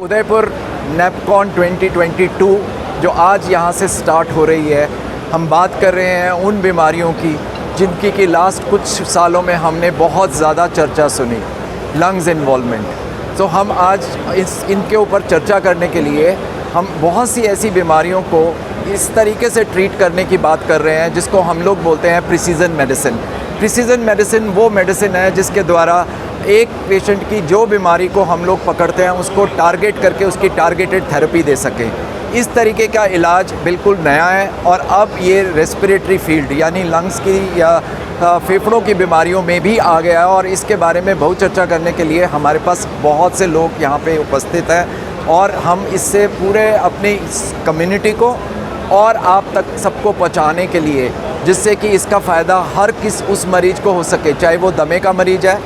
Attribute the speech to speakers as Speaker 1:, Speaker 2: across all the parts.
Speaker 1: उदयपुर नेपकॉन 2022 जो आज यहाँ से स्टार्ट हो रही है, हम बात कर रहे हैं उन बीमारियों की जिनकी कि लास्ट कुछ सालों में हमने बहुत ज़्यादा चर्चा सुनी, लंग्स इन्वॉल्वमेंट। तो हम आज इनके ऊपर चर्चा करने के लिए हम बहुत सी ऐसी बीमारियों को इस तरीके से ट्रीट करने की बात कर रहे हैं जिसको हम लोग बोलते हैं प्रिसीजन मेडिसिन। प्रिसीजन मेडिसिन वो मेडिसिन है जिसके द्वारा एक पेशेंट की जो बीमारी को हम लोग पकड़ते हैं उसको टारगेट करके उसकी टारगेटेड थेरेपी दे सकें। इस तरीके का इलाज बिल्कुल नया है और अब ये रेस्पिरेटरी फील्ड यानी लंग्स की या फेफड़ों की बीमारियों में भी आ गया है और इसके बारे में बहुत चर्चा करने के लिए हमारे पास बहुत से लोग यहाँ पे उपस्थित हैं और हम इससे पूरे अपनी कम्युनिटी को और आप तक सबको पहुँचाने के लिए, जिससे कि इसका फ़ायदा हर उस मरीज़ को हो सके, चाहे वो दमे का मरीज़ है,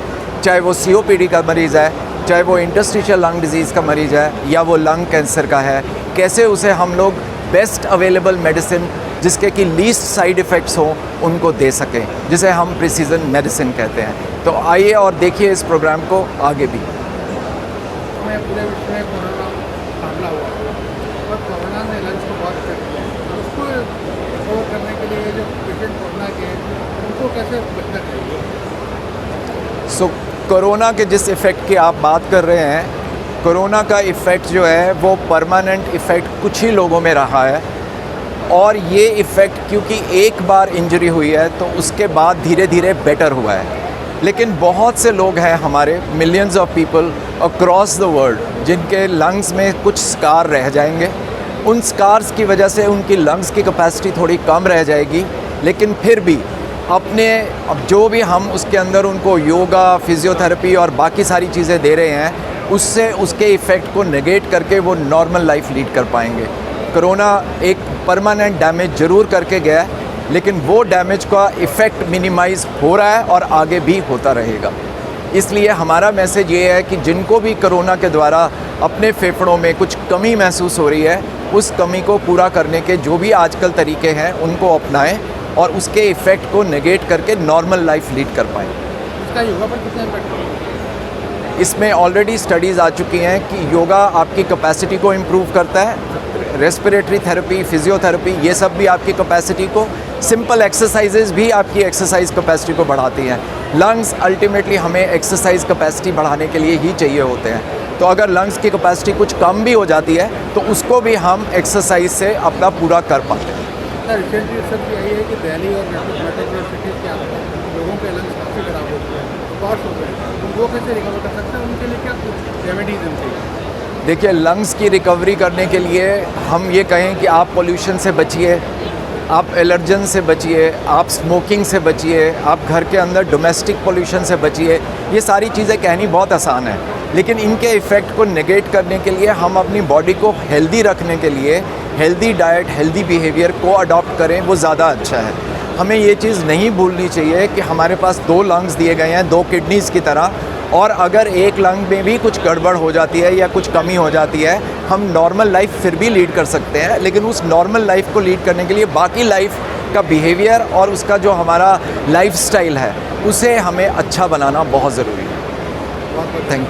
Speaker 1: चाहे वो COPD का मरीज़ है, चाहे वो इंटरस्टिशियल लंग डिजीज़ का मरीज़ है या वो लंग कैंसर का है। कैसे उसे हम लोग बेस्ट अवेलेबल मेडिसिन जिसके कि लीस्ट साइड इफ़ेक्ट्स हों उनको दे सकें, जिसे हम प्रिसीजन मेडिसिन कहते हैं। तो आइए और देखिए इस प्रोग्राम को आगे भी।
Speaker 2: पूरे विश्व में कोरोना हमला हुआ और कोरोना ने लंग्स को बहुत इफेक्ट किया। उसको रिकवर करने के लिए जो पेशेंट कोरोना के उनको कैसे बचना चाहिए?
Speaker 1: सो कोरोना के जिस इफ़ेक्ट की आप बात कर रहे हैं, कोरोना का इफ़ेक्ट जो है वो परमानेंट इफ़ेक्ट कुछ ही लोगों में रहा है और ये इफ़ेक्ट क्योंकि एक बार इंजरी हुई है तो उसके बाद धीरे धीरे बेटर हुआ है। लेकिन बहुत से लोग हैं हमारे, millions of people across the world, जिनके लंग्स में कुछ स्कार रह जाएंगे। उन स्कार्स की वजह से उनकी लंग्स की कैपेसिटी थोड़ी कम रह जाएगी, लेकिन फिर भी अब जो भी हम उसके अंदर उनको योगा, फिज़ियोथेरेपी और बाकी सारी चीज़ें दे रहे हैं, उससे उसके इफ़ेक्ट को नेगेट करके वो नॉर्मल लाइफ लीड कर पाएंगे। कोरोना एक परमानेंट डैमेज ज़रूर करके गया है, लेकिन वो डैमेज का इफ़ेक्ट मिनिमाइज़ हो रहा है और आगे भी होता रहेगा। इसलिए हमारा मैसेज ये है कि जिनको भी कोरोना के द्वारा अपने फेफड़ों में कुछ कमी महसूस हो रही है, उस कमी को पूरा करने के जो भी आजकल तरीके हैं उनको अपनाएं और उसके इफ़ेक्ट को नेगेट करके नॉर्मल लाइफ लीड कर पाएँ।
Speaker 2: इसका योगा पर कितना इम्पैक्ट होगा?
Speaker 1: इसमें ऑलरेडी स्टडीज़ आ चुकी हैं कि योगा आपकी कैपेसिटी को इम्प्रूव करता है। रेस्पिरेटरी थेरेपी, फिज़ियोथेरेपी, ये सब भी आपकी कैपेसिटी को, सिंपल एक्सरसाइजेज भी आपकी एक्सरसाइज कैपेसिटी को बढ़ाती हैं। लंग्स अल्टीमेटली हमें एक्सरसाइज कैपेसिटी बढ़ाने के लिए ही चाहिए होते हैं। तो अगर लंग्स की कैपेसिटी कुछ कम भी हो जाती है तो उसको भी हम एक्सरसाइज से अपना पूरा कर पाते हैं।
Speaker 2: रिसेंटली रिसर्च आई है कि दिल्ली और मेट्रोपॉलिटन सिटीज़ के लोगों के लंग्स काफ़ी खराब हो चुके हैं, पॉट्स हो गए, तो वो कैसे रिकवर कर सकते हैं? उनके लिए क्या कुछ रेमेडीज हैं?
Speaker 1: देखिए, लंग्स की रिकवरी करने के लिए हम ये कहें कि आप पोल्यूशन से बचिए, आप एलर्जन से बचिए, आप स्मोकिंग से बचिए, आप घर के अंदर डोमेस्टिक पोल्यूशन से बचिए। ये सारी चीज़ें कहनी बहुत आसान है, लेकिन इनके इफ़ेक्ट को नेगेट करने के लिए हम अपनी बॉडी को हेल्दी रखने के लिए हेल्दी डाइट, हेल्दी बिहेवियर को अडॉप्ट करें, वो ज़्यादा अच्छा है। हमें ये चीज़ नहीं भूलनी चाहिए कि हमारे पास 2 लंग्स दिए गए हैं, 2 किडनीज़ की तरह, और अगर एक लंग में भी कुछ गड़बड़ हो जाती है या कुछ कमी हो जाती है, हम नॉर्मल लाइफ फिर भी लीड कर सकते हैं। लेकिन उस नॉर्मल लाइफ को लीड करने के लिए बाकी लाइफ का बिहेवियर और उसका जो हमारा लाइफस्टाइल है उसे हमें अच्छा बनाना बहुत ज़रूरी है। Thank you.